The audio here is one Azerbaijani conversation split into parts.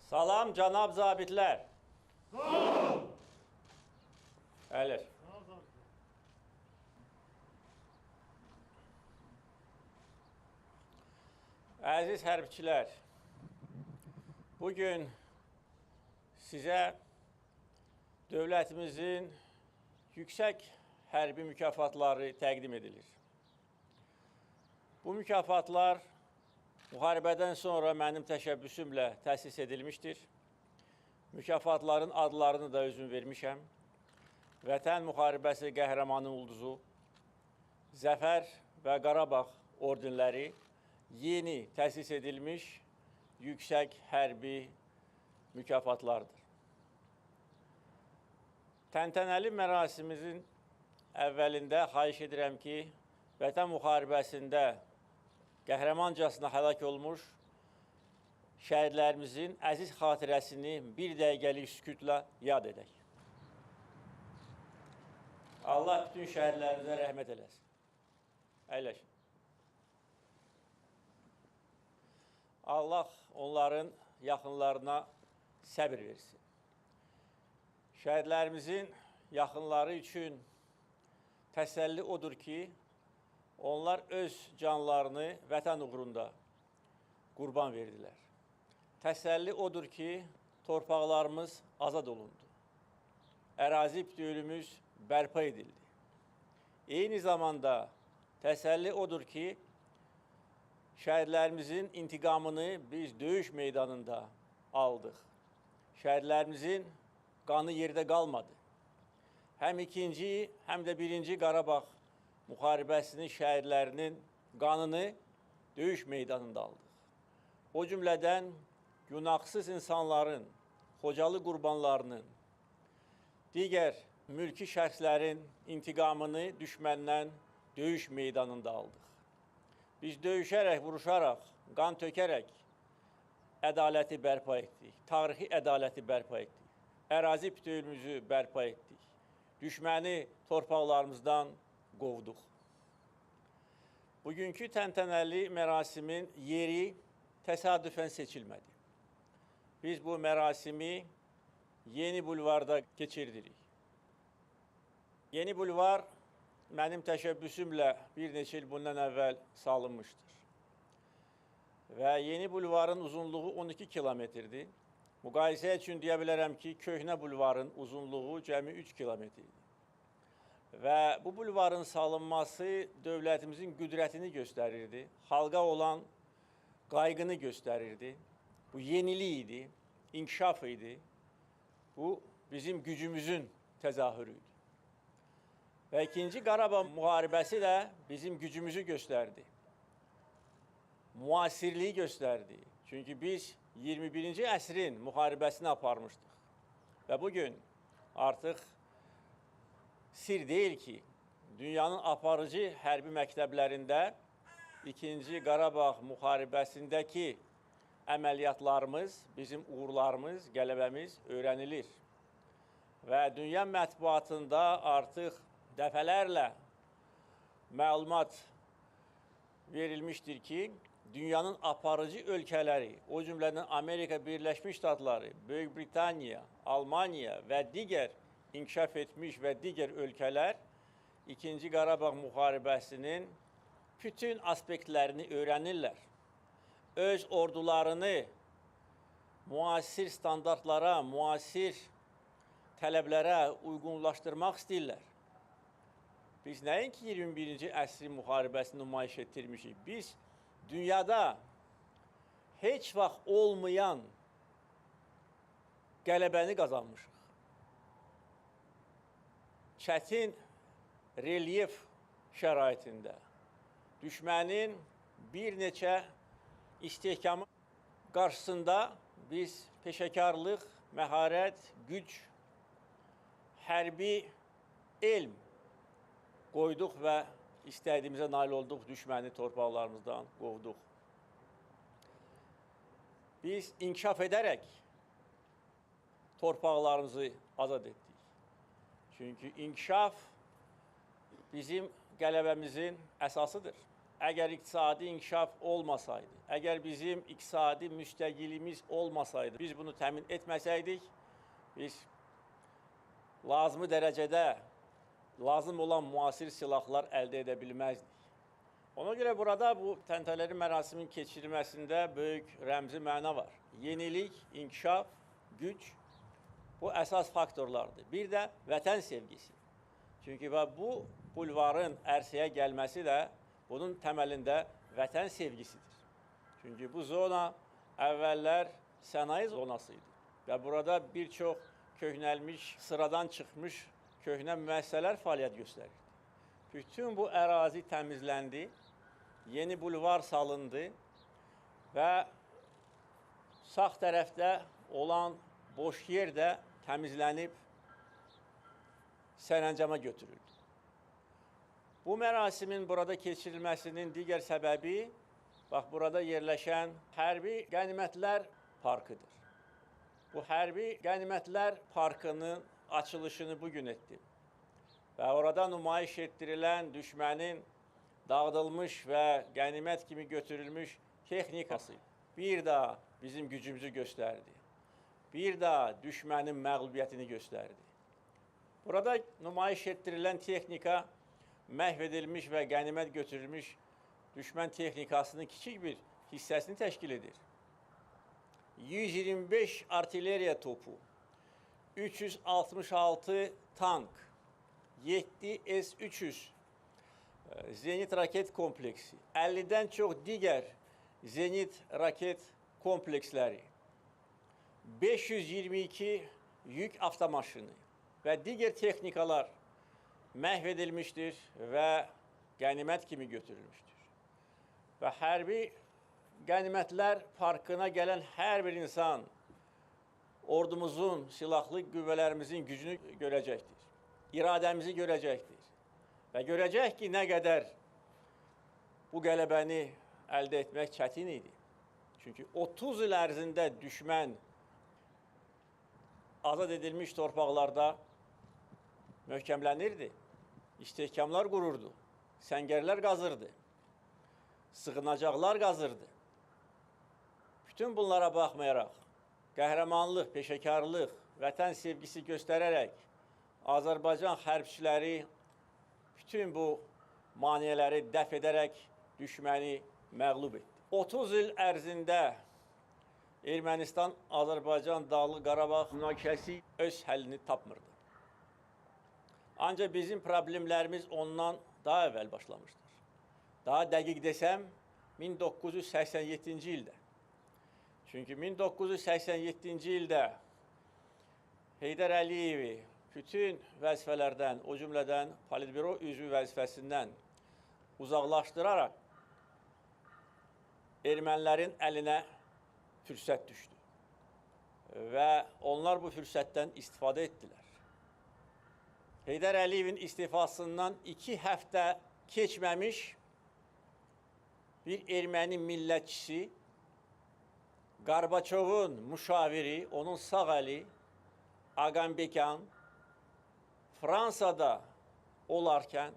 Salam cənab zabitlər. Əlir. Əziz hərbçilər, bugün sizə dövlətimizin yüksək hərbi mükafatları təqdim edilir. Bu mükafatlar müharibədən sonra mənim təşəbbüsümlə təsis edilmişdir. Mükafatların adlarını da özüm vermişəm. Vətən müharibəsi qəhrəmanı ulduzu, Zəfər və Qarabağ ordinləri yeni təsis edilmiş yüksək hərbi mükafatlardır. Təntənəli mərasimimizin əvvəlində xahiş edirəm ki, Vətən müharibəsində qəhrəmancasına həlak olmuş şəhidlərimizin əziz xatirəsini bir dəqiqəlik sükutla yad edək. Allah bütün şəhidlərimizə rəhmət eləsin. Əyləşin. Allah onların yaxınlarına səbir versin. Şəhidlərimizin yaxınları üçün təsəlli odur ki, onlar öz canlarını vətən uğrunda qurban verdilər. Təsəlli odur ki, torpaqlarımız azad olundu. Ərazi bütövlüyümüz bərpa edildi. Eyni zamanda təsəlli odur ki, şəhidlərimizin intiqamını biz döyüş meydanında aldıq. Şəhidlərimizin qanı yerdə qalmadı. Həm ikinci, həm də birinci Qarabağ müharibəsinin şəhidlərinin qanını döyüş meydanında aldıq. O cümlədən günahsız insanların, Xocalı qurbanlarının, digər mülki şəxslərin intiqamını düşməndən döyüş meydanında aldıq. Biz döyüşərək, vuruşaraq, qan tökərək ədaləti bərpa etdik, tarixi ədaləti bərpa etdik, ərazi bütövlüyümüzü bərpa etdik, düşməni torpaqlarımızdan qovduq. Bugünkü təntənəli mərasimin yeri təsadüfən seçilmədi. Biz bu mərasimi Yeni Bulvarda keçirdirik. Yeni Bulvar mənim təşəbbüsümlə bir neçə il bundan əvvəl salınmışdır. Və Yeni Bulvarın uzunluğu 12 kilometrdir. Müqayisə üçün deyə bilərəm ki, Köhnə Bulvarın uzunluğu cəmi 3 kilometrdir. Və bu bulvarın salınması dövlətimizin qüdrətini göstərirdi, xalqa olan qayğını göstərirdi. Bu yenilik idi, inkişaf idi. Bu bizim gücümüzün təzahürü idi. Və ikinci Qarabağ müharibəsi də bizim gücümüzü göstərdi. Müasirliyi göstərdi. Çünki biz 21-ci əsrin müharibəsini aparmışdıq. Və bugün artıq sir deyil ki, dünyanın aparıcı hərbi məktəblərində ikinci Qarabağ müharibəsindəki əməliyyatlarımız, bizim uğurlarımız, qələbəmiz öyrənilir. Və dünya mətbuatında artıq dəfələrlə məlumat verilmişdir ki, dünyanın aparıcı ölkələri, o cümlədən Amerika Birləşmiş Ştatları, Böyük Britaniya, Almaniya və digər inkişaf etmiş və digər ölkələr ikinci Qarabağ müharibəsinin bütün aspektlərini öyrənirlər. Öz ordularını müasir standartlara, müasir tələblərə uyğunlaşdırmaq istəyirlər. Biz nəinki 21-ci əsrin müharibəsini nümayiş etdirmişik. Biz dünyada heç vaxt olmayan qələbəni qazanmışıq. Çətin relyef şəraitində düşmənin bir neçə istehkamı qarşısında biz peşəkarlıq, məharət, güc, hərbi elm qoyduq və istədiyimizə nail olduq, düşməni torpaqlarımızdan qovduq. Biz inkişaf edərək torpaqlarımızı azad etdik. Çünki inkişaf bizim qələbəmizin əsasıdır. əgər iqtisadi inkişaf olmasaydı, əgər bizim iqtisadi müstəqilliyimiz olmasaydı, biz bunu təmin etməsəydik, biz lazımi dərəcədə lazım olan müasir silahlar əldə edə bilməzdik. Ona görə burada bu təntənəli mərasimin keçirilməsində böyük rəmzi məna var. Yenilik, inkişaf, güc bu əsas faktorlardır. Bir də vətən sevgisi. Çünki bu bulvarın ərsəyə gəlməsi də bunun təməlində vətən sevgisidir. Çünki bu zona əvvəllər sənaye zonası idi və burada bir çox köhnəlmiş, sıradan çıxmış köhnə müəssisələr fəaliyyət göstərirdi. Bütün bu ərazi təmizləndi, yeni bulvar salındı və sağ tərəfdə olan boş yer də təmizlənib sərəncama götürüldü. Bu mərasimin burada keçirilməsinin digər səbəbi, bax, burada yerləşən Hərbi Qənimətlər Parkıdır. Bu Hərbi Qənimətlər Parkının açılışını bugün etdim. Və orada nümayiş etdirilən düşmənin dağıdılmış və qənimət kimi götürülmüş texnikası bir daha bizim gücümüzü göstərdi. Bir daha düşmənin məğlubiyyətini göstərdi. Burada nümayiş etdirilən texnika məhv edilmiş və qənimət götürülmüş düşmən texnikasının kiçik bir hissəsini təşkil edir. 125 artilleriya topu, 366 tank, 7 S-300 zenit raket kompleksi, 50-dən çox digər zenit raket kompleksləri, 522 yük avtomaşını və digər texnikalar məhv edilmişdir və qənimət kimi götürülmüşdür. Və Hərbi Qənimətlər Parkına gələn hər bir insan ordumuzun, silahlı qüvvələrimizin gücünü görəcəkdir, iradəmizi görəcəkdir. Və görəcək ki, nə qədər bu qələbəni əldə etmək çətin idi. Çünki 30 il ərzində düşmən azad edilmiş torpaqlarda möhkəmlənirdi, istehkamlar qururdu, səngərlər qazırdı, sığınacaqlar qazırdı. Bütün bunlara baxmayaraq, qəhrəmanlıq, peşəkarlıq, vətən sevgisi göstərərək Azərbaycan hərbçiləri bütün bu maneələri dəf edərək düşməni məğlub etdi. 30 il ərzində Ermənistan-Azərbaycan Dağlıq Qarabağ münaqişəsi öz həllini tapmırdı. Ancaq bizim problemlərimiz ondan daha əvvəl başlamışdır. Daha dəqiq desəm, 1987-ci ildə. Çünki 1987-ci ildə Heydər Əliyevi bütün vəzifələrdən, o cümlədən Politbüro üzvü vəzifəsindən uzaqlaşdıraraq ermənilərin əlinə fürsət düşdü. Və onlar bu fürsətdən istifadə etdilər. Heydər Əliyevin istifasından 2 həftə keçməmiş bir erməni millətçisi, Qarbaçovun müşaviri, onun sağ əli, Ağambekan, Fransada olarkən,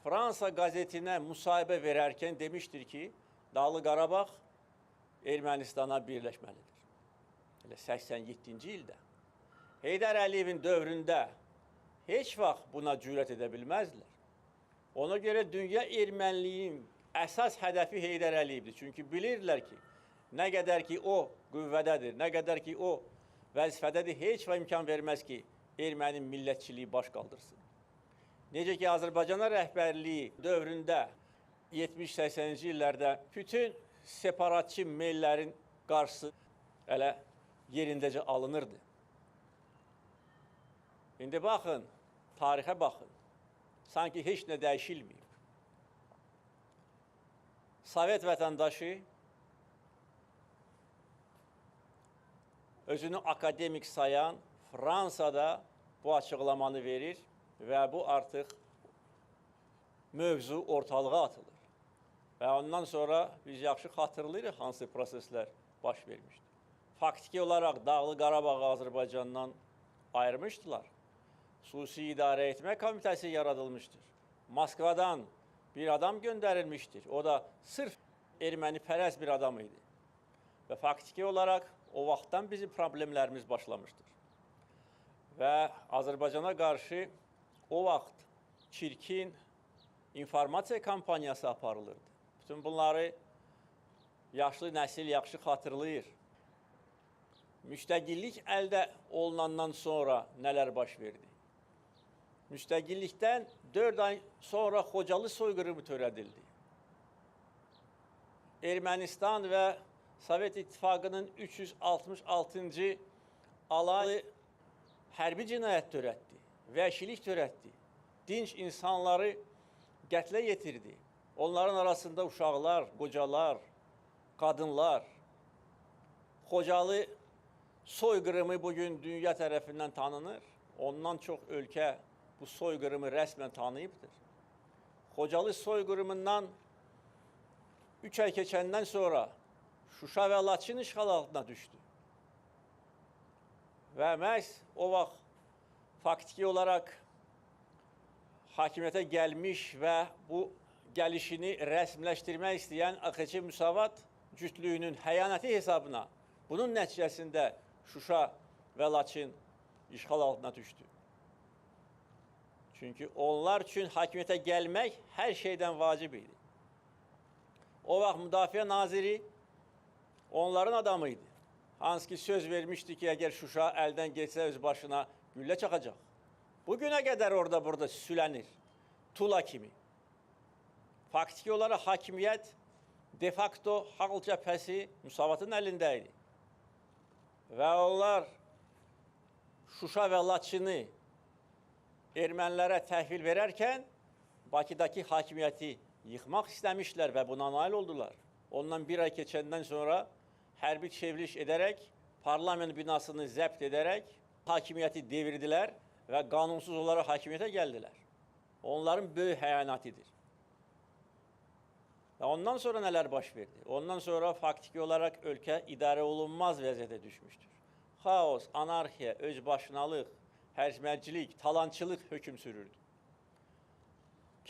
Fransa qəzetinə müsahibə verərkən demişdir ki, Dağlıq Qarabağ Ermənistana birləşməlidir. Elə 87-ci ildə. Heydər Əliyevin dövründə heç vaxt buna cürət edə bilməzdilər. Ona görə dünya erməniliyin əsas hədəfi Heydər Əliyevdir. Çünki bilirlər ki, nə qədər ki o qüvvədədir, nə qədər ki o vəzifədədir, heç vaxt imkan verməz ki, erməni millətçiliyi baş qaldırsın. Necə ki, Azərbaycana rəhbərliyi dövründə 70-80-ci illərdə bütün separatçı meyllərin qarşısı elə yerindəcə alınırdı. İndi baxın, tarixə baxın, sanki heç nə dəyişilməyib. Sovet vətəndaşı özünü akademik sayan Fransada bu açıqlamanı verir və bu artıq mövzu ortalığa atılır. Və ondan sonra biz yaxşı xatırlayırıq hansı proseslər baş vermişdir. Faktiki olaraq Dağlıq Qarabağı Azərbaycandan ayırmışdılar. Xüsusi İdarə Etmə Komitəsi yaradılmışdır. Moskvadan bir adam gönderilmiştir. O da sırf ermənipərəst bir adam idi. Və faktiki olarak o vaxtdan bizim problemlerimiz başlamıştır. Və Azərbaycana qarşı o vaxt çirkin informasiya kampaniyası aparılırdı. Bütün bunları yaşlı nəsil yaxşı xatırlayır. Müstəqillik əldə olunandan sonra nələr baş verdi? Müstəqillikdən 4 ay sonra Xocalı soyqırımı törədildi. Ermənistan və Sovet İttifaqının 366-cı alayı hərbi cinayət törətdi, vəhşilik törətdi, dinç insanları qətlə yetirdi. Onların arasında uşaqlar, qocalar, qadınlar. Xocalı soyqırımı bugün dünya tərəfindən tanınır. Ondan çox ölkə bu soyqırımı rəsmən tanıyıbdır. Xocalı soyqırımından 3 ay keçəndən sonra Şuşa və Laçın işğal altına düşdü. Və məhz o vaxt faktiki olarak hakimiyyətə gəlmiş və bu gəlişini rəsmiləşdirmək istəyən AXC Müsavat cütlüyünün xəyanəti hesabına bunun nəticəsində Şuşa və Laçın işğal altına düşdü. Çünki onlar üçün hakimiyyətə gəlmək hər şeydən vacib idi. O vaxt Müdafiə Naziri onların adamıydı. Hansı ki söz vermişdi ki, əgər Şuşa əldən geçsə öz başına güllə çaxacaq. Bugünə qədər orada burada sülənir. Tula kimi. Faktiki olarak hakimiyyət de facto Xalq Cəbhəsi Müsavatın əlində idi. Və onlar Şuşa və Laçını ermənilərə təhvil verərkən Bakıdakı hakimiyyəti yıxmaq istəmişlər və buna nail oldular. Ondan bir ay keçəndən sonra hərbi çevriliş edərək, parlament binasını zəbt edərək hakimiyyəti devirdilər və qanunsuz olaraq hakimiyyətə gəldilər. Onların böyük xəyanətidir. Və ondan sonra nələr baş verdi? Ondan sonra faktiki olarak ölkə idarə olunmaz vəziyyətə düşmüşdür. Xaos, anarxiya, özbaşınalıq, hərcmərcilik, talançılıq hökm sürürdü.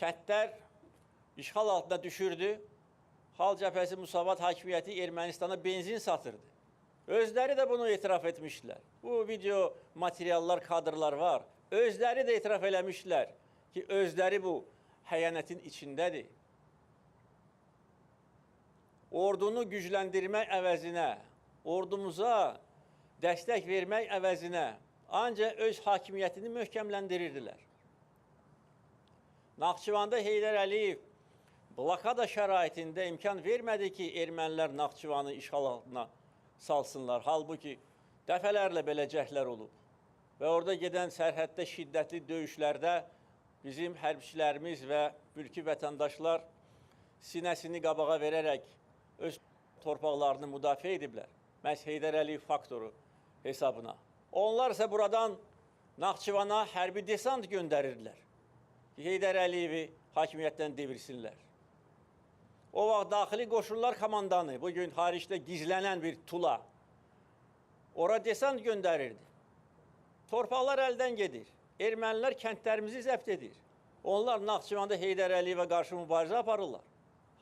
Kəndlər işğal altında düşürdü. Xalq Cəbhəsi Müsavat hakimiyyəti Ermənistana benzin satırdı. Özləri də bunu etiraf etmişlər. Bu video materiallar, kadrlar var. Özləri də etiraf eləmişlər ki, özləri bu xəyanətin içindədir. Ordunu gücləndirmək əvəzinə, ordumuza dəstək vermək əvəzinə ancaq öz hakimiyyətini möhkəmləndirirdilər. Naxçıvanda Heydər Əliyev blokada şəraitində imkan vermədi ki, ermənilər Naxçıvanı işğal altına salsınlar. Halbuki dəfələrlə belə cəhdlər olub. Və orada gedən sərhəddə şiddətli döyüşlərdə bizim hərbçilərimiz və mülki vətəndaşlar sinəsini qabağa verərək öz torpaqlarını müdafiə ediblər. Məhz Heydər Əliyev faktoru hesabına. Onlar isə buradan Naxçıvana hərbi desant göndərirdilər. Heydər Əliyevi hakimiyyətdən devirsinlər. O vaxt daxili qoşullar komandanı, bugün xaricdə gizlənən bir Tula, ora desant göndərirdi. Torpaqlar əldən gedir. Ermənilər kəndlərimizi zəbt edir. Onlar Naxçıvanda Heydər Əliyevə qarşı mübarizə aparırlar.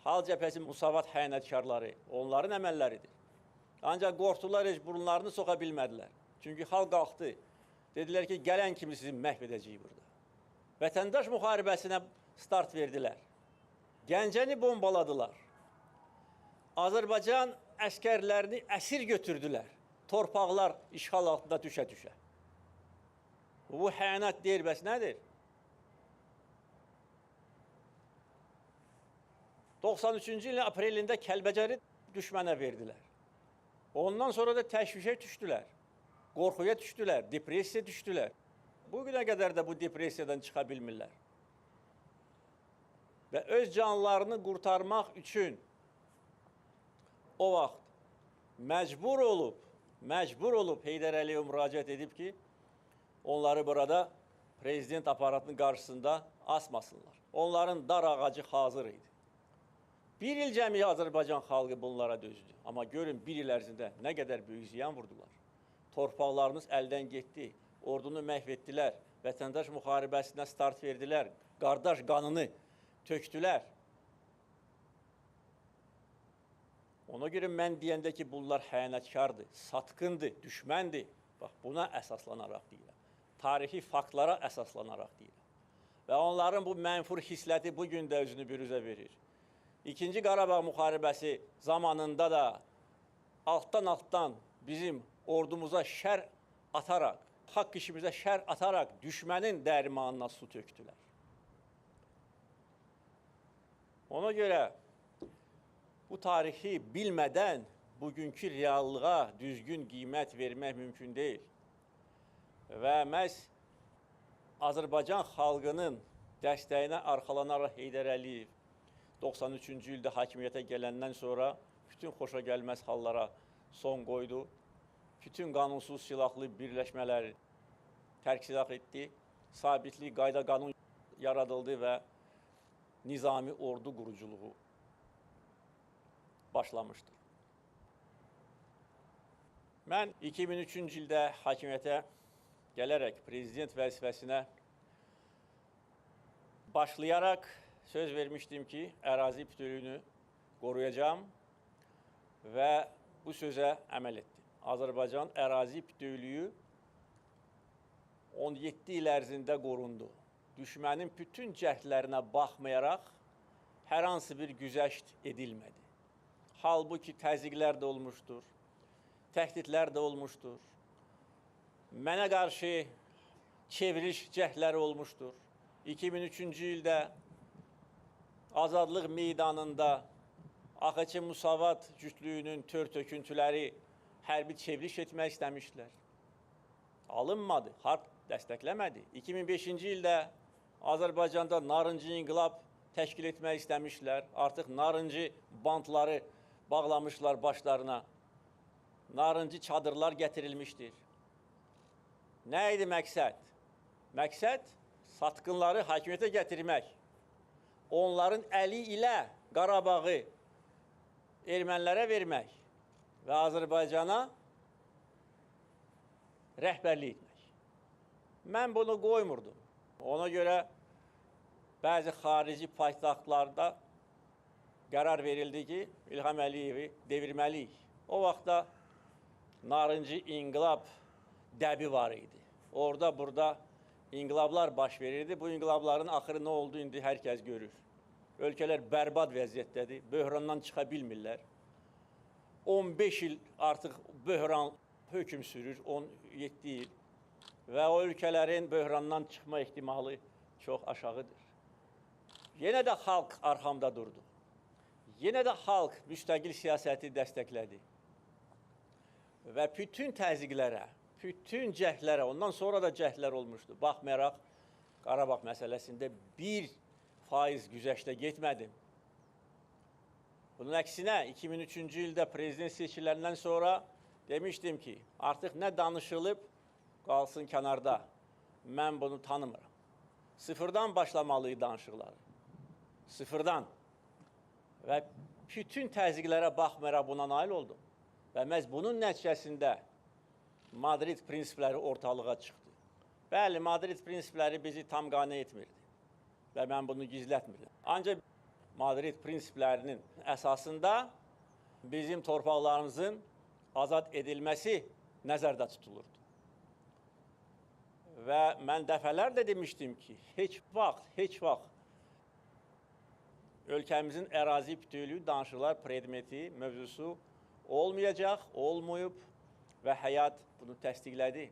Xalq Cəbhəsi Müsavat xəyanətkarları onların əməlləridir. Ancaq qorxdular, heç burunlarını soxa bilmədilər. Çünki xalq qalxdı. Dedilər ki, gələn kimi sizi məhv edəcəyik burada. Vətəndaş müharibəsinə start verdilər. Gəncəni bombaladılar. Azərbaycan əskərlərini əsir götürdülər. Torpaqlar işğal altında düşə-düşə. Bu xəyanət deyir, bəs nədir? 93-cü ilin aprelində Kəlbəcəri düşmənə verdilər. Ondan sonra da təşvişə düşdülər. Qorxuya düşdülər, depressiya düşdülər. Bugünə qədər də bu depressiyadan çıxa bilmirlər. Və öz canlarını qurtarmaq üçün o vaxt məcbur olub Heydər Əliyev müraciət edib ki, onları burada prezident aparatının qarşısında asmasınlar. Onların dar ağacı hazır idi. Bir il cəmi Azərbaycan xalqı bunlara dözdü. Amma görün, bir il ərzində nə qədər böyük ziyan vurdular. Torpaqlarınız əldən getdi, ordunu məhv etdilər, vətəndaş müharibəsinə start verdilər, qardaş qanını tökdülər. Ona görə mən deyəndə ki, bunlar xəyanətkardır, satqındır, düşməndir. Bax, buna əsaslanaraq deyirəm. Tarixi faktlara əsaslanaraq deyirəm. Və onların bu mənfur hisləti bugün də özünü bürüzə verir. İkinci Qarabağ müharibəsi zamanında da altdan bizim ordumuza şər ataraq, haqq işimizə şər ataraq düşmənin dərmanına su tökdülər. Ona görə bu tarixi bilmədən bugünkü reallığa düzgün qiymət vermək mümkün deyil. Və məhz Azərbaycan xalqının dəstəyinə arxalanaraq Heydər Əliyev 93-cü ildə hakimiyyətə gələndən sonra bütün xoşagəlməz hallara son qoydu. Bütün qanunsuz silahlı birləşmələri tərk etdi. Sabitlik, qayda qanun yaradıldı və nizami ordu quruculuğu başlamışdır. Mən 2003-cü ildə hakimiyyətə gələrək prezident vəzifəsinə başlayaraq söz vermişdim ki, ərazi bütövlüyünü qoruyacağım və bu sözə əməl etdim. Azərbaycan ərazi bütövlüyü 17 il ərzində qorundu. Düşmənin bütün cəhdlərinə baxmayaraq hər hansı bir güzəşt edilmədi. Halbuki təzyiqlər də olmuşdur, təhdidlər də olmuşdur. Mənə qarşı çevriliş cəhdləri olmuşdur. 2003-cü ildə Azadlıq meydanında AXC Müsavat cütlüyünün tör-töküntüləri hərbi çevriliş etmək istəmişdilər. Alınmadı, xalq dəstəkləmədi. 2005-ci ildə Azərbaycanda narıncı inqilab təşkil etmək istəmişdilər. Artıq narıncı bantları bağlamışlar başlarına. Narıncı çadırlar gətirilmişdir. Nə idi məqsəd? Məqsəd satqınları hakimiyyətə gətirmək. Onların əli ilə Qarabağı ermənilərə vermək və Azərbaycana rəhbərlik etmək. Mən bunu qoymurdum. Ona görə bəzi xarici paytaxtlarda qərar verildi ki, İlham Əliyevi devirməliyik. O vaxtda narıncı inqilab dəbi var idi. Orada-burada inqilablar baş verirdi. Bu inqilabların axırı nə oldu indi hər kəs görür. Ölkələr bərbad vəziyyətdədir, böhrandan çıxa bilmirlər. 15 il artıq böhran hökm sürür, 17 il. Və o ölkələrin böhrandan çıxma ehtimalı çox aşağıdır. Yenə də xalq arxamda durdu. Yenə də xalq müstəqil siyasəti dəstəklədi. Və bütün təzyiqlərə, bütün cəhdlərə, ondan sonra da cəhdlər olmuşdu. Baxmayaraq, Qarabağ məsələsində 1% güzəştə getmədim. Bunun əksinə 2003-cü ildə prezident seçkilərindən sonra demişdim ki, artıq nə danışılıb, qalsın kənarda. Mən bunu tanımıram. Sıfırdan başlamalıydı danışıqları. Sıfırdan. Və bütün təzyiqlərə baxmayaraq buna nail oldum. Və məhz bunun nəticəsində Madrid prinsipləri ortalığa çıxdı. Bəli, Madrid prinsipləri bizi tam qane etmirdi və mən bunu gizlətmirdim. Ancaq Madrid prinsiplərinin əsasında bizim torpaqlarımızın azad edilməsi nəzərdə tutulurdu. Və mən dəfələrlə demişdim ki, heç vaxt ölkəmizin ərazi bütövlüyü danışıqlar predmeti, mövzusu olmayacaq, olmayıb və həyat bunu təsdiqlədi.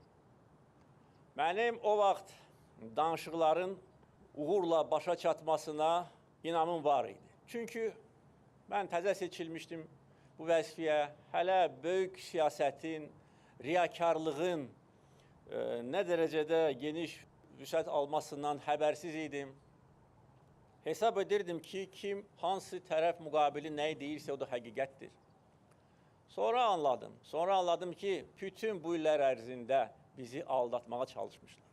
Mənim o vaxt danışıqların uğurla başa çatmasına inamım var idi. Çünki mən təzə seçilmişdim bu vəzifəyə, hələ böyük siyasətin, riyakarlığın nə dərəcədə geniş vüsət almasından xəbərsiz idim. Hesab edirdim ki, kim, hansı tərəf müqabili nəyi deyirsə, o da həqiqətdir. Sonra anladım ki, bütün bu illər ərzində bizi aldatmağa çalışmışlar.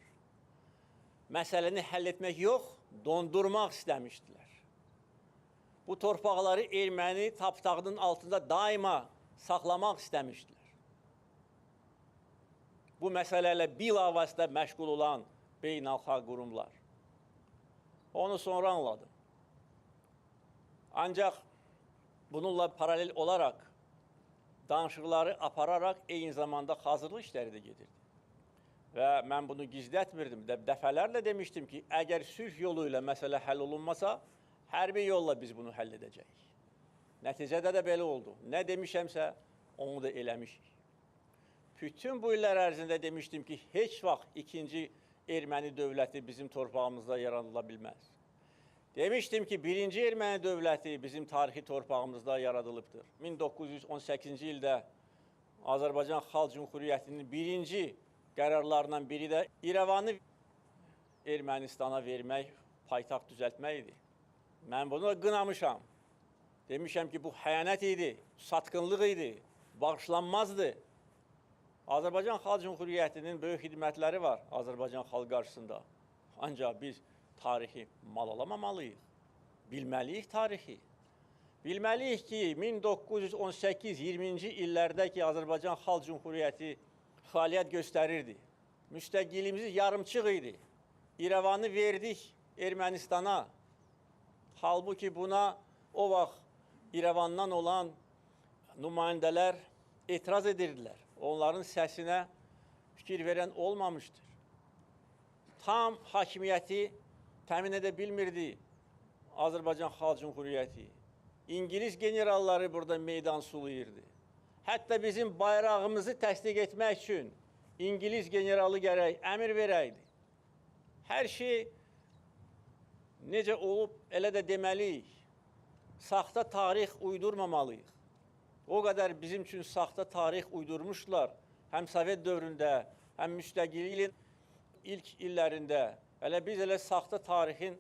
Məsələni həll etmək yox, dondurmaq istəmişdilər. Bu torpaqları erməni tapdağının altında daima saxlamaq istəmişdilər. Bu məsələlə bilavasitə məşğul olan beynəlxalq qurumlar. Onu sonra anladım. Ancaq bununla paralel olaraq danışıqları apararak eyni zamanda hazırlıq işləri də gedirdi. Və mən bunu gizlətmirdim. Dəfələrlə demişdim ki, əgər sülh yolu ilə məsələ həll olunmasa, hərbi yolla biz bunu həll edəcəyik. Nəticədə də belə oldu. Nə demişəmsə, onu da eləmişik. Bütün bu illər ərzində demişdim ki, heç vaxt ikinci erməni dövləti bizim torpağımızda yaradıla bilməz. Demişdim ki, birinci erməni dövləti bizim tarixi torpağımızda yaradılıbdır. 1918-ci ildə Azərbaycan Xalq Cümhuriyyətinin birinci qərarlarından biri də İrəvanı Ermənistana vermək, paytaxt düzəltmək idi. Mən bunu qınamışam. Demişəm ki, bu xəyanət idi, satqınlıq idi, bağışlanmazdı. Azərbaycan Xalq Cümhuriyyətinin böyük xidmətləri var Azərbaycan xalq qarşısında. Ancaq biz tarixi mal alamamalıyıq. Bilməliyik tarixi. Bilməliyik ki, 1918-20-ci illərdə ki, Azərbaycan Xalq Cümhuriyyəti fəaliyyət göstərirdi. Müstəqilliyimiz yarımçıq idi. İrəvanı verdik Ermənistana. Halbuki buna o vaxt İrəvandan olan nümayəndələr etiraz edirdilər. Onların səsinə fikir verən olmamışdır. Tam hakimiyyəti təmin edə bilmirdi Azərbaycan Xalq Cümhuriyyəti. İngilis generalları burada meydan sulayırdı. Hətta bizim bayrağımızı təsdiq etmək üçün İngilis generalı gərək əmr verəydi. Hər şey necə olub, elə də deməliyik. Saxta tarix uydurmamalıyıq. O qədər bizim üçün saxta tarix uydurmuşlar. Həm Sovet dövründə, həm müstəqilliyin ilk illərində. Elə biz elə saxta tarixin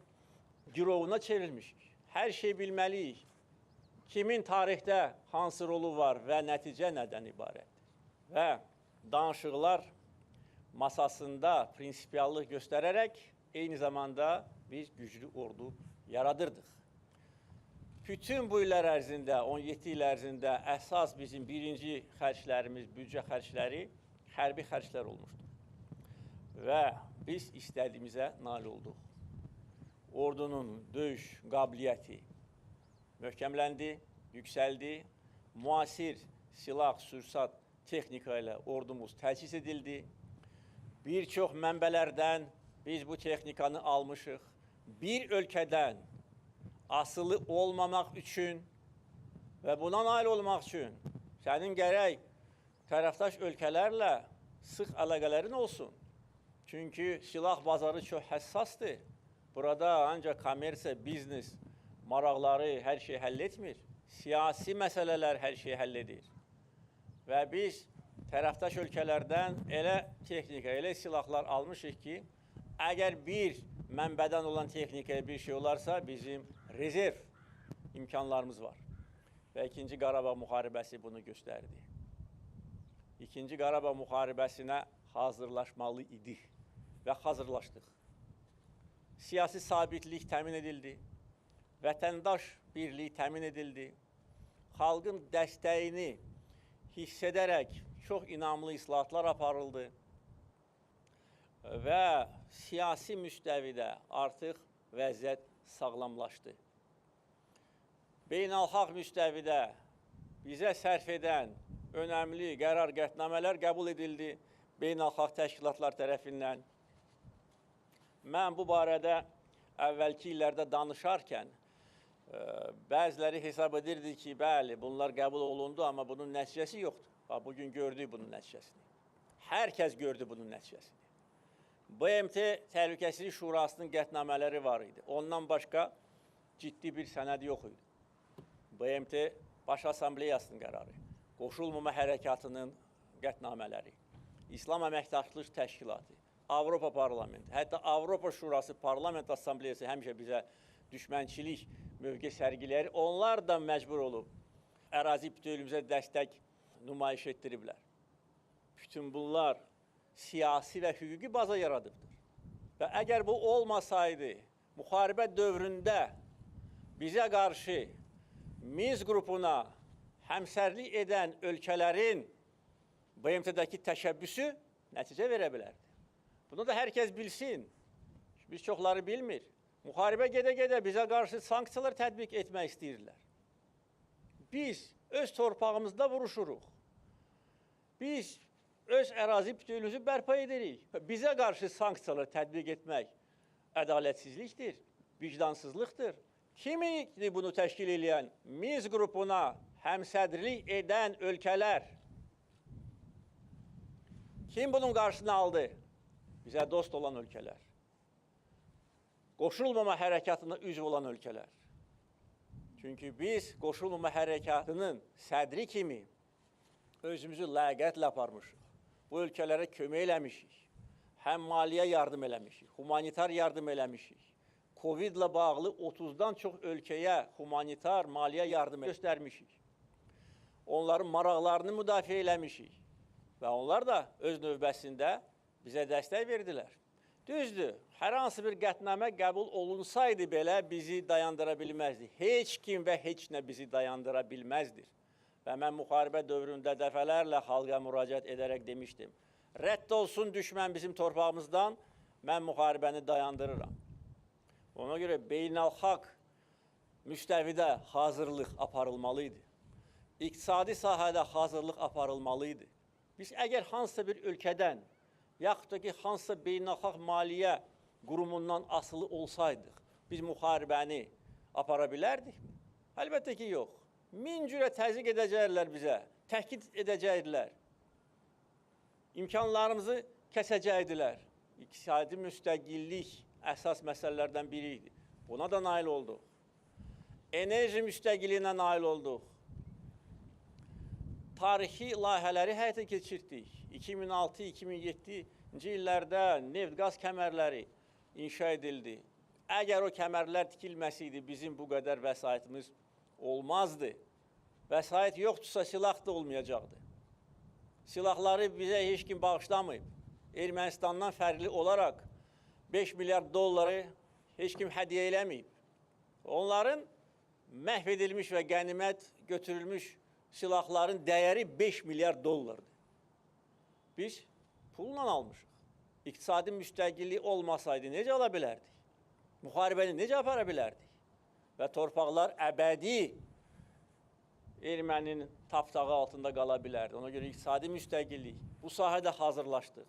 girovuna çevrilmişik. Hər şey bilməliyik. Kimin tarixdə hansı rolu var və nəticə nədən ibarətdir? Və danışıqlar masasında prinsipiallıq göstərərək eyni zamanda biz güclü ordu yaradırdıq. Bütün bu illər ərzində, 17 il ərzində əsas bizim birinci xərclərimiz, büdcə xərcləri, hərbi xərclər olmuşdur. Və biz istədiyimizə nail olduq. Ordunun döyüş qabiliyyəti möhkəmləndi, yüksəldi, müasir silah, sursat, texnika ilə ordumuz təchiz edildi. Bir çox mənbələrdən biz bu texnikanı almışıq. Bir ölkədən asılı olmamaq üçün və buna nail olmaq üçün sənin gərək tərəfdaş ölkələrlə sıx əlaqələrin olsun. Çünki silah bazarı çox həssasdır. Burada ancaq kommersiya, biznes maraqları hər şeyi həll etmir. Siyasi məsələlər hər şeyi həll edir. Və biz tərəfdaş ölkələrdən elə texnika, elə silahlar almışıq ki, əgər bir mənbədən olan texnikaya bir şey olarsa, bizim rezerv imkanlarımız var. Və 2-ci Qarabağ müharibəsi bunu göstərdi. 2-ci Qarabağ müharibəsinə hazırlaşmalı idik və hazırlaşdıq. Siyasi sabitlik təmin edildi, vətəndaş birliyi təmin edildi, xalqın dəstəyini hiss edərək çox inamlı islahatlar aparıldı və siyasi müstəvidə artıq vəziyyət sağlamlaşdı. Beynəlxalq müstəvidə bizə sərf edən önəmli qərar qətnamələr qəbul edildi beynəlxalq təşkilatlar tərəfindən. Mən bu barədə əvvəlki illərdə danışarkən bəziləri hesab edirdi ki, bəli, bunlar qəbul olundu, amma bunun nəticəsi yoxdur. Bugün gördük bunun nəticəsini. Hər kəs gördü bunun nəticəsini. BMT Təhlükəsizlik Şurasının qətnamələri var idi. Ondan başqa ciddi bir sənəd yox idi. BMT Baş Assambleyasının qərarı, Qoşulmama Hərəkatının qətnamələri, İslam Əməkdaşlıq Təşkilatı, Avropa Parlamenti, hətta Avropa Şurası Parlament Assambleyası həmişə bizə düşmənçilik mövqe sərgiləri, onlar da məcbur olub ərazi bütövlüyümüzə dəstək nümayiş etdiriblər. Bütün bunlar siyasi və hüquqi baza yaradıbdır. Və əgər bu olmasaydı, müharibə dövründə bizə qarşı Minsk qrupuna həmsərlik edən ölkələrin BMT-dəki təşəbbüsü nəticə verə bilərdi. Bunu da hər kəs bilsin. Biz çoxları bilmir. Müharibə gedə-gedə bizə qarşı sanksiyalar tətbiq etmək istəyirlər. Biz öz torpağımızda vuruşuruq. Biz öz ərazi bütövlüyümüzü bərpa edirik. Bizə qarşı sanksiyalar tətbiq etmək ədalətsizlikdir, vicdansızlıqdır. Kim idi bunu təşkil edən? Minsk qrupuna həmsədrilik edən ölkələr. Kim bunun qarşısını aldı? Bizə dost olan ölkələr. Qoşulmama hərəkatına üzv olan ölkələr. Çünki biz qoşulmama hərəkatının sədri kimi özümüzü ləyaqətlə aparmışıq. Bu ölkələrə kömək eləmişik. Həm maliyyə yardım eləmişik, humanitar yardım eləmişik. Covid-la bağlı 30-dan çox ölkəyə humanitar, maliyyə yardım göstərmişik. Onların maraqlarını müdafiə eləmişik. Və onlar da öz növbəsində bizə dəstək verdilər. Düzdür, hər hansı bir qətnamə qəbul olunsaydı belə bizi dayandıra bilməzdi. Heç kim və heç nə bizi dayandıra bilməzdir. Və mən müharibə dövründə dəfələrlə xalqa müraciət edərək demişdim. Rədd olsun düşmən bizim torpağımızdan, mən müharibəni dayandırıram. Ona görə beynəlxalq müstəvidə hazırlıq aparılmalıydı. İqtisadi sahədə hazırlıq aparılmalıydı. Biz əgər hansısa bir ölkədən, yaxud da ki, hansısa beynəlxalq maliyyə qurumundan asılı olsaydıq, biz müharibəni apara bilərdikmi? Əlbəttə ki, yox. Min cürə təzyiq edəcəklər bizə, təhkid edəcəklər. İmkanlarımızı kəsəcəkdilər. İqtisadi müstəqillik əsas məsələlərdən biri idi. Buna da nail olduq. Enerji müstəqilliyinə nail olduq. Tarixi layihələri həyata keçirdik. 2006-2007-ci illərdə neft-qaz kəmərləri inşa edildi. Əgər o kəmərlər tikilməsiydi, bizim bu qədər vəsaitimiz olmazdı. Vəsait yoxdursa silah da olmayacaqdı. Silahları bizə heç kim bağışlamayıb. Ermənistandan fərqli olaraq 5 milyard dolları heç kim hədiyyə eləməyib. Onların məhv edilmiş və qənimət götürülmüş silahların dəyəri 5 milyard dollardır. Biz pulla almışıq. İqtisadi müstəqillik olmasaydı necə ala bilərdik? Müharibəni necə apara bilərdik? Və torpaqlar əbədi erməninin tapdağı altında qala bilərdi. Ona görə iqtisadi müstəqillik. Bu sahədə hazırlaşdıq.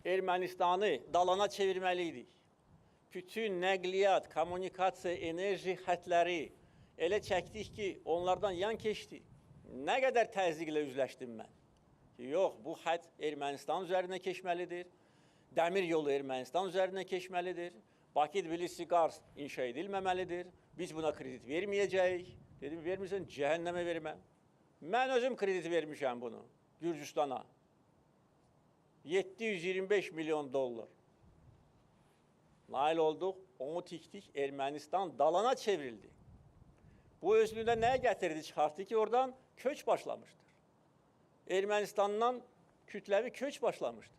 Ermənistanı dalana çevirməliydik. Bütün nəqliyyat, kommunikasiya, enerji xətləri elə çəkdik ki, onlardan yan keçdi. Nə qədər təzyiqlə üzləşdim mən? Yox, bu xət Ermənistan üzərinə keçməlidir. Dəmir yolu Ermənistan üzərinə keçməlidir. Bakı-Tbilisi-Qars inşa edilməməlidir. Biz buna kredit verməyəcəyik. Dedim, vermirsən, cəhənnəmə verməm. Mən özüm kredit vermişəm bunu Gürcüstana. 725 milyon dollar. Nail olduq, onu tikdik, Ermənistan dalana çevrildi. Bu özlüyündə nəyə gətirdi, çıxartdı ki, oradan köç başlamışdır. Ermənistandan kütləvi köç başlamışdır.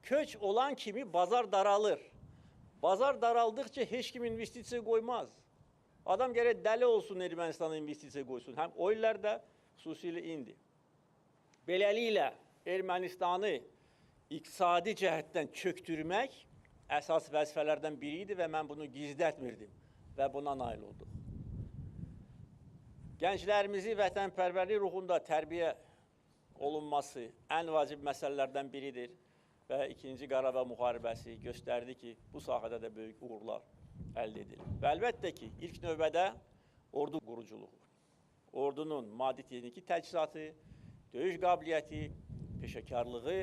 Köç olan kimi bazar daralır. Bazar daraldıqca heç kim investisiya qoymaz. Adam gərək dəli olsun Ermənistana investisiya qoysun. Həm o illərdə, xüsusilə indi. Beləliklə, Ermənistanı iqtisadi cəhətdən çöktürmək əsas vəzifələrdən biri idi və mən bunu gizlətmirdim və buna nail olduq. Gənclərimizi vətənpərvərlik ruhunda tərbiyə olunması ən vacib məsələlərdən biridir və 2-ci Qarabağ müharibəsi göstərdi ki, bu sahədə də böyük uğurlar əldə edilir. Və əlbəttə ki, ilk növbədə ordu quruculuğu, ordunun maddi-texniki təchizatı, döyüş qabiliyyəti, peşəkarlığı,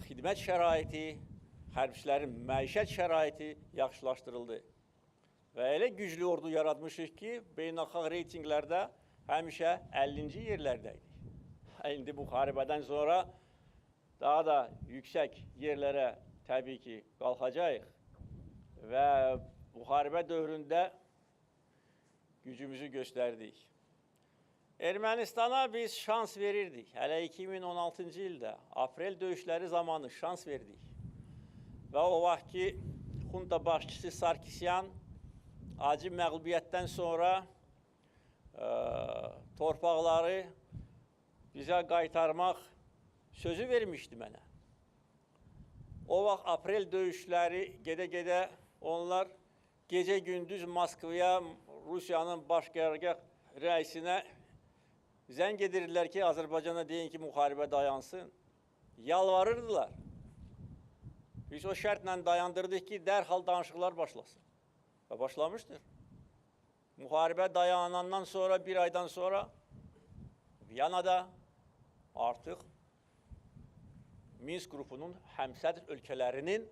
xidmət şəraiti, hərbçilərin məişət şəraiti yaxşılaşdırıldı. Və elə güclü ordu yaratmışıq ki, beynəlxalq reytinqlərdə həmişə 50-ci yerlərdəydik. İndi müharibədən sonra daha da yüksək yerlərə təbii ki, qalxacağıq və müharibə dövründə gücümüzü göstərdik. Ermənistana biz şans verirdik. Hələ 2016-cı ildə aprel döyüşləri zamanı şans verdik. Və o vaxtki xunta başçısı Sarkisyan acı məğlubiyyətdən sonra torpaqları bizə qaytarmaq sözü vermişdi mənə. O vaxt aprel döyüşləri gedə-gedə onlar gece gündüz Moskvaya, Rusiyanın baş qərargah rəisinə zəng edirlər ki, Azərbaycana deyin ki, müharibə dayansın. Yalvarırdılar. Biz o şərtlə dayandırdıq ki, dərhal danışıqlar başlasın. Və başlamışdır. Müharibə dayanandan sonra, bir aydan sonra Viyanada artıq Minsk qrupunun həmsədr ölkələrinin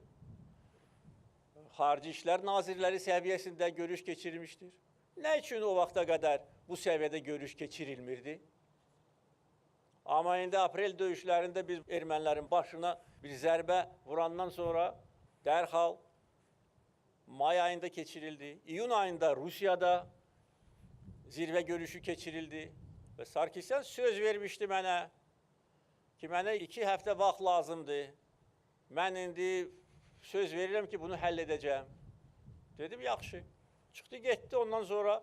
Xarici İşlər Nazirləri səviyyəsində görüş keçirilmişdir. Nə üçün o vaxta qədər bu səviyyədə görüş keçirilmirdi? Amma indi aprel döyüşlərində biz ermənilərin başına bir zərbə vurandan sonra dərhal may ayında keçirildi. İyun ayında Rusiyada zirvə görüşü keçirildi. Və Sarkisyan söz vermişdi mənə ki, mənə 2 həftə vaxt lazımdır. Mən indi söz verirəm ki, bunu həll edəcəm. Dedim, yaxşı. Çıxdı, getdi. Ondan sonra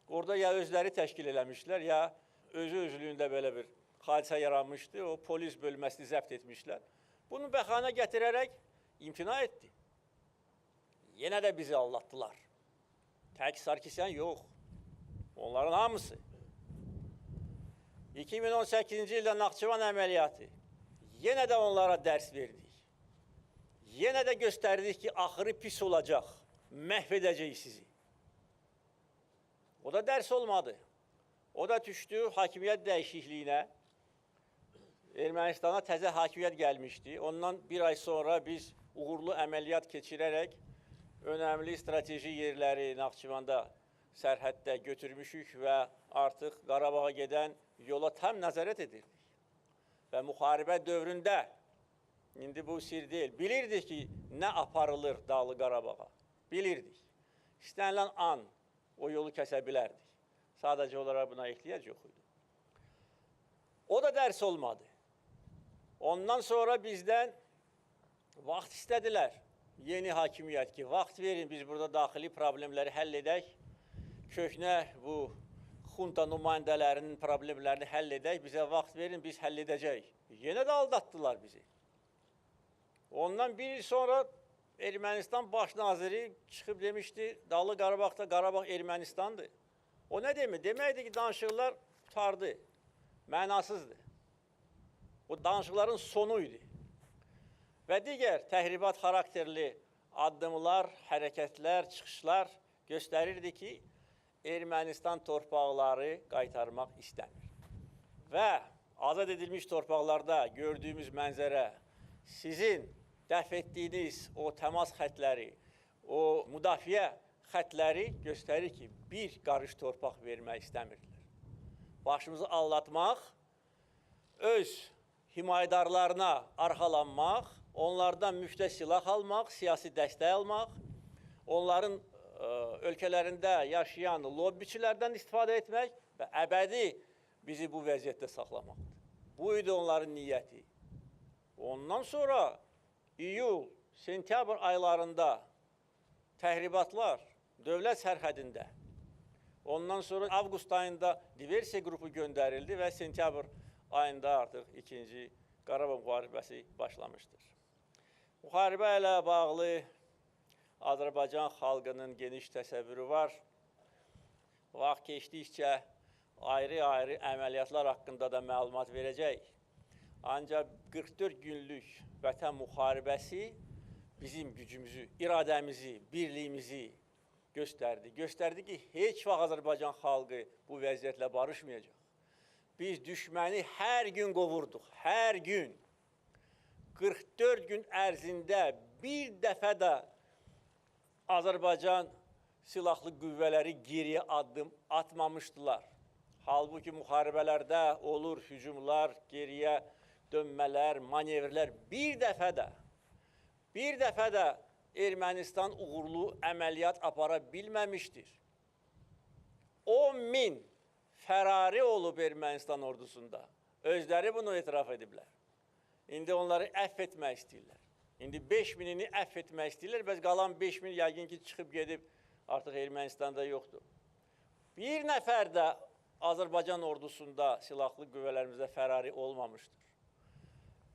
orada ya özləri təşkil eləmişlər, ya özü-özlüyündə belə bir hadisə yaranmışdı. O polis bölməsini zəbt etmişlər. Bunu bəhanə gətirərək imtina etdi. Yenə də bizi aldatdılar. Tək Sarkisyan yox. Onların hamısı. 2018-ci ildə Naxçıvan əməliyyatı. Yenə də onlara dərs verdik. Yenə də göstərdik ki, axırı pis olacaq. Məhv edəcəyik sizi. O da dərs olmadı. O da düşdü hakimiyyət dəyişikliyinə. Ermənistana təzə hakimiyyət gəlmişdi. Ondan bir ay sonra biz uğurlu əməliyyat keçirərək önəmli strateji yerləri Naxçıvanda sərhəddə götürmüşük və artıq Qarabağa gedən yola tam nəzarət edirdik. Və müharibə dövründə, indi bu sir deyil, bilirdik ki, nə aparılır Dağlı Qarabağa. Bilirdik. İstənilən an o yolu kəsə bilərdik. Sadəcə olaraq buna ehtiyac yox idi. O da dərs olmadı. Ondan sonra bizdən vaxt istədilər. Yeni hakimiyyət ki, vaxt verin, biz burada daxili problemləri həll edək. Köhnə bu xunta nümayəndələrinin problemlərini həll edək, bizə vaxt verin, biz həll edəcəyik. Yenə də aldatdılar bizi. Ondan bir il sonra Ermənistan baş naziri çıxıb demişdi, Dağlı Qarabağda Qarabağ Ermənistandır. O nə demir? Deməkdir ki, danışıqlar tutardı, mənasızdır. O danışıqların sonu idi. Və digər təhribat xarakterli addımlar, hərəkətlər, çıxışlar göstərirdi ki, Ermənistan torpaqları qaytarmaq istəmir. Və azad edilmiş torpaqlarda gördüyümüz mənzərə sizin dəf etdiyiniz o təmas xətləri, o müdafiə xətləri göstərir ki, bir qarış torpaq vermək istəmirdilər. Başımızı allatmaq, öz himayədarlarına arxalanmaq, onlardan müftə silah almaq, siyasi dəstək almaq, onların ölkələrində yaşayan lobbiçilərdən istifadə etmək və əbədi bizi bu vəziyyətdə saxlamaqdır. Bu idi onların niyyəti. Ondan sonra iyul, sentyabr aylarında təhribatlar dövlət sərhədində, ondan sonra avqust ayında diversiya qrupu göndərildi və sentyabr ayında artıq ikinci Qarabağ müharibəsi başlamışdır. Müharibə ilə bağlı Azərbaycan xalqının geniş təsəvvürü var. Vaxt keçdikcə ayrı-ayrı əməliyyatlar haqqında da məlumat verəcək. Ancaq 44 günlük vətən müharibəsi bizim gücümüzü, iradəmizi, birliyimizi göstərdi. Göstərdi ki, heç vaxt Azərbaycan xalqı bu vəziyyətlə barışmayacaq. Biz düşməni hər gün qovurduq, hər gün. 44 gün ərzində bir dəfə də Azərbaycan silahlı qüvvələri geriyə addım atmamışdılar. Halbuki müharibələrdə olur hücumlar, geriyə dönmələr, manevrlər. Bir dəfə də Ermənistan uğurlu əməliyyat apara bilməmişdir. 10.000 fərari olub Ermənistan ordusunda. Özləri bunu etiraf ediblər. İndi onları əfv etmək istəyirlər. İndi 5.000-ini əfv etmək istəyirlər, bəs qalan 5.000 yəqin ki, çıxıb gedib, artıq Ermənistanda yoxdur. Bir nəfər də Azərbaycan ordusunda, silahlı qüvvələrimizdə fərari olmamışdır.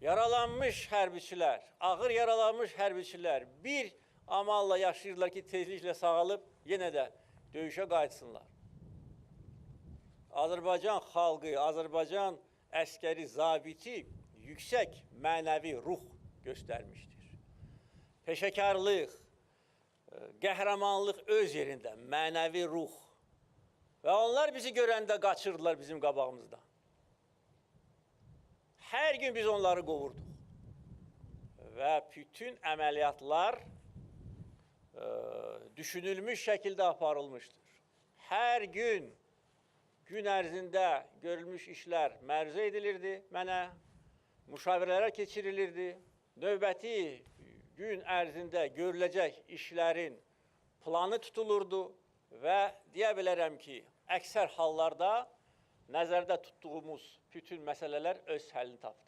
Yaralanmış hərbiçilər, ağır yaralanmış hərbiçilər bir Amalla yaşayırlar ki tezliklə sağalıb yenə də döyüşə qayıtsınlar. Azərbaycan xalqı, Azərbaycan əskəri, zabiti yüksək mənəvi ruh göstərmişdir. Peşəkarlıq, qəhrəmanlıq öz yerində, mənəvi ruh. Və onlar bizi görəndə qaçırdılar bizim qabağımızdan. Hər gün biz onları qovurduq. Və bütün əməliyyatlar düşünülmüş şəkildə aparılmışdır. Hər gün ərzində görülmüş işlər məruzə edilirdi mənə, müşavirələr keçirilirdi. Növbəti gün ərzində görüləcək işlərin planı tutulurdu və deyə bilərəm ki, əksər hallarda nəzərdə tutduğumuz bütün məsələlər öz həllini tapdı.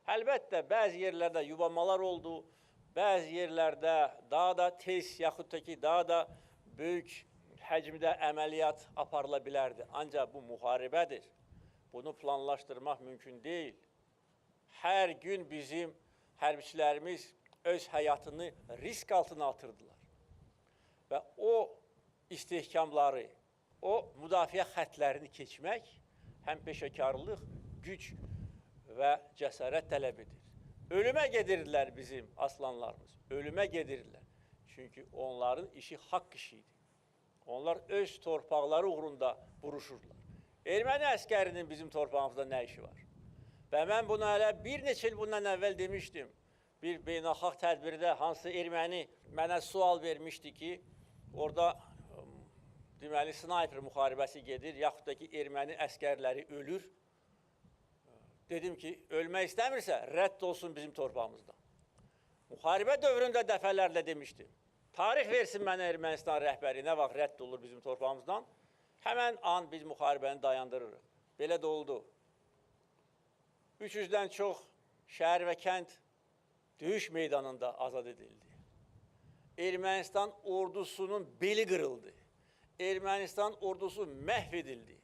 Əlbəttə, bəzi yerlərdə yubanmalar oldu, bəzi yerlərdə daha da tez, yaxud da ki, daha da böyük həcmdə əməliyyat aparıla bilərdi. Ancaq bu müharibədir. Bunu planlaşdırmaq mümkün deyil. Hər gün bizim hərbiçilərimiz öz həyatını risk altına atırdılar. Və o istehkamları, o müdafiə xətlərini keçmək həm peşəkarlıq, güc və cəsarət tələb edir. Ölümə gedirdilər bizim aslanlarımız, ölümə gedirdilər. Çünki onların işi haqq işi idi. Onlar öz torpaqları uğrunda vuruşurdular. Erməni əskərinin bizim torpağımızda nə işi var? Və mən bunu hələ bir neçə il bundan əvvəl demişdim. Bir beynəlxalq tədbirdə hansı erməni mənə sual vermişdi ki, orada deməli snayper müharibəsi gedir, yaxud da ki, erməni əskərləri ölür. Dedim ki, ölmək istəmirsə, rədd olsun bizim torpağımızdan. Müharibə dövründə dəfələrlə demişdim. Tarix versin mənə Ermənistan rəhbəri, nə vaxt rədd olur bizim torpağımızdan, həmən an biz müharibəni dayandırırıq. Belə də oldu. 300-dən çox şəhər və kənd döyüş meydanında azad edildi. Ermənistan ordusunun beli qırıldı. Ermənistan ordusu məhv edildi.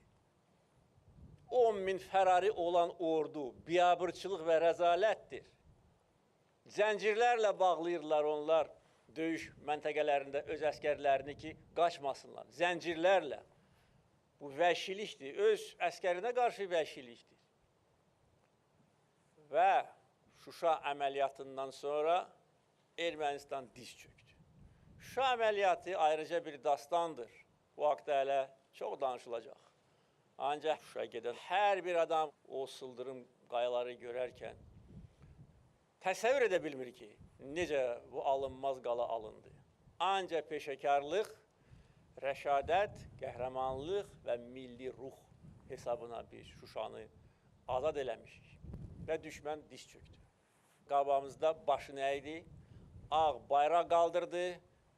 10.000 fərari olan ordu biabırçılıq və rəzalətdir. Zəncirlərlə bağlayırlar onlar döyüş məntəqələrində öz əskərlərini ki, qaçmasınlar. Zəncirlərlə. Bu vəhşilikdir, öz əskərinə qarşı vəhşilikdir. Və Şuşa əməliyyatından sonra Ermənistan diz çöktü. Şuşa əməliyyatı ayrıca bir dastandır. Bu haqda hələ çox danışılacaq. Ancaq Şuşaya gedən hər bir adam o sıldırım qayaları görərkən təsəvvür edə bilmir ki, necə bu alınmaz qala alındı. Ancaq peşəkarlıq, rəşadət, qəhrəmanlıq və milli ruh hesabına biz Şuşanı azad eləmişik və düşmən diz çöktü. Qabağımızda başını əydi, ağ bayraq qaldırdı,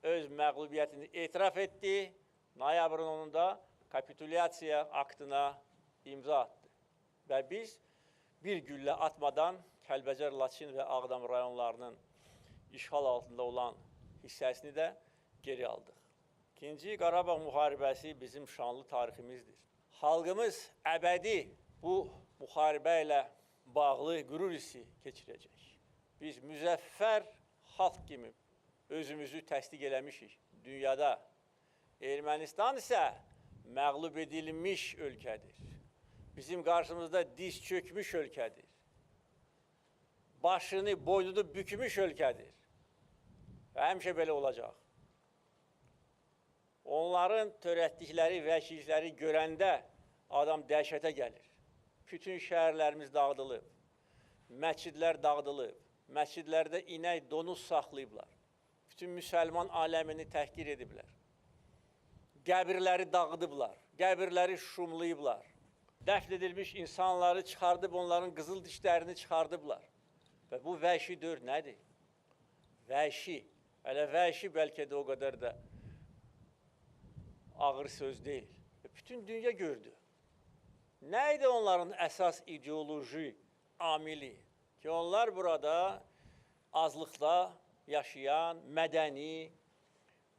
öz məğlubiyyətini etiraf etdi, noyabrın 10-da kapitulyasiya aktına imza attı. Və biz bir güllə atmadan Kəlbəcər, Laçın və Ağdam rayonlarının işğal altında olan hissəsini də geri aldıq. İkinci Qarabağ müharibəsi bizim şanlı tariximizdir. Xalqımız əbədi bu müharibə ilə bağlı qürur hissi keçirəcək. Biz müzəffər xalq kimi özümüzü təsdiq eləmişik dünyada. Ermənistan isə məğlub edilmiş ölkədir. Bizim qarşımızda diz çökmüş ölkədir. Başını, boynunu bükmüş ölkədir. Və həmişə belə olacaq. Onların törətdikləri vəhşilikləri görəndə adam dəhşətə gəlir. Bütün şəhərlərimiz dağıdılıb, məscidlər dağıdılıb, məscidlərdə inək, donuz saxlayıblar. Bütün müsəlman aləmini təhqir ediblər. Qəbirləri dağıdıblar, qəbirləri şumlayıblar. Dəfn edilmiş insanları çıxardıb, onların qızıl dişlərini çıxardıblar. Və bu vəhşi dövr nədir? Vəhşi, hələ vəhşi bəlkə də o qədər də ağır söz deyil. Bütün dünya gördü. Nə idi onların əsas ideoloji amili? Ki onlar burada azlıqda yaşayan, mədəni,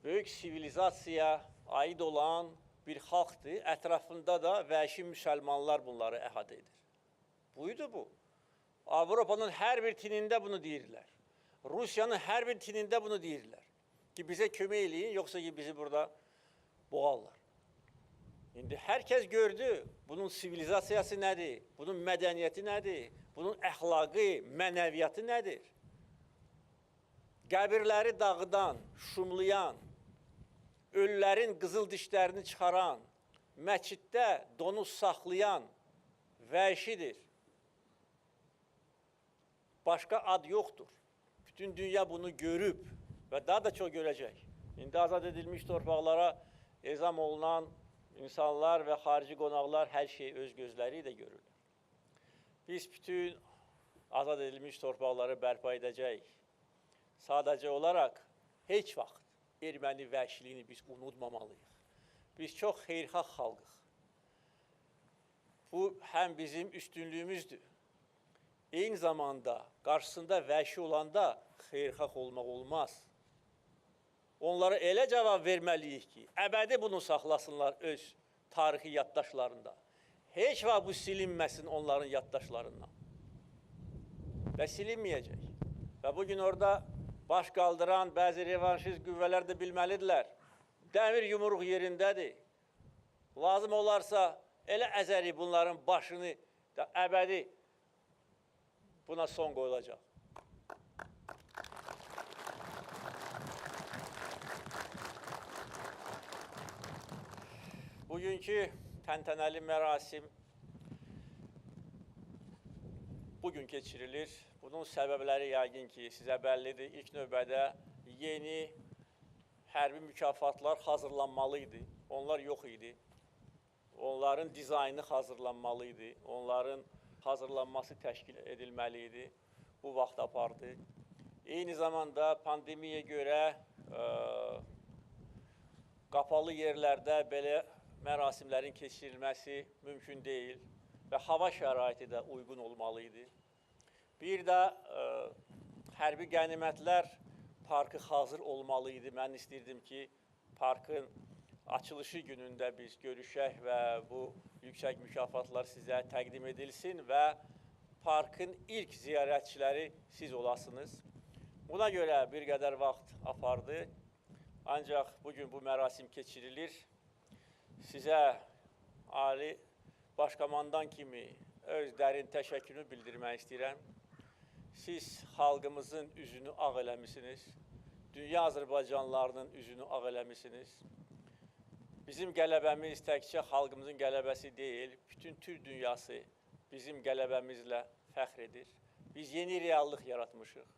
böyük sivilizasiyaya aid olan bir xalqdır. Ətrafında da vəhşi müsəlmanlar bunları əhatə edir. Buydu bu. Avropanın hər bir tinində bunu deyirlər. Rusiyanın hər bir tinində bunu deyirlər. ki bize kömək eləyin, yoxsa ki bizi burada boğarlar. İndi herkes gördü bunun sivilizasiyası nədir, bunun mədəniyyəti nədir, bunun əxlaqı, mənəviyyatı nədir? Qəbirləri dağıdan, şumlayan, ölülərin qızıl dişlərini çıxaran, məsciddə donuz saxlayan vəhşidir. Başqa ad yoxdur. Bütün dünya bunu görüb və daha da çox görəcək. İndi azad edilmiş torpaqlara ezam olunan insanlar və xarici qonaqlar hər şeyi öz gözləri ilə görürlər. Biz bütün azad edilmiş torpaqları bərpa edəcəyik. Sadəcə olaraq heç vaxt erməni vəhşiliyini biz unutmamalıyıq. Biz çox xeyirxah xalqıq. Bu həm bizim üstünlüyümüzdür. Eyni zamanda qarşısında vəhşi olanda xeyirxah olmaq olmaz. Onlara elə cavab verməliyik ki, əbədi bunu saxlasınlar öz tarixi yaddaşlarında. Heç vaxt bu silinməsin onların yaddaşlarından. Və silinməyəcək. Və bugün orada baş qaldıran bəzi revanşist qüvvələr də bilməlidirlər. Dəmir yumruq yerindədir. Lazım olarsa elə əzəri bunların başını da əbədi buna son qoyulacaq. Bugünkü təntənəli mərasim bugün keçirilir. Bunun səbəbləri yəqin ki, sizə bəllidir. İlk növbədə yeni hərbi mükafatlar hazırlanmalıydı. Onlar yox idi. Onların dizaynı hazırlanmalıydı. Onların hazırlanması təşkil edilməliydi. Bu vaxt apardı. Eyni zamanda pandemiyaya görə qapalı yerlərdə belə mərasimlərin keçirilməsi mümkün deyil və hava şəraiti də uyğun olmalıydı. Bir də hərbi qənimətlər parkı hazır olmalıydı. Mən istəyirdim ki, parkın açılışı günündə biz görüşək və bu yüksək mükafatlar sizə təqdim edilsin və parkın ilk ziyarətçiləri siz olasınız. Buna görə bir qədər vaxt apardı. Ancaq bugün bu mərasim keçirilir. Sizə Ali Başkomandan kimi öz dərin təşəkkürümü bildirmək istəyirəm. Siz xalqımızın üzünü ağ eləmişsiniz. Dünya Azərbaycanlılarının üzünü ağ eləmişsiniz. Bizim qələbəmiz təkcə xalqımızın qələbəsi deyil, bütün Türk dünyası bizim qələbəmizlə fəxr edir. Biz yeni reallıq yaratmışıq.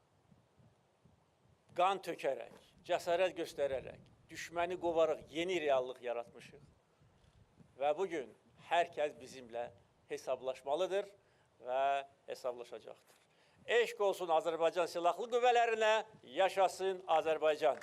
Qan tökərək, cəsarət göstərərək, düşməni qovaraq yeni reallıq yaratmışıq. Və bugün hər kəs bizimlə hesablaşmalıdır və hesablaşacaqdır. Eşq olsun Azərbaycan Silahlı Qüvvələrinə, yaşasın Azərbaycan.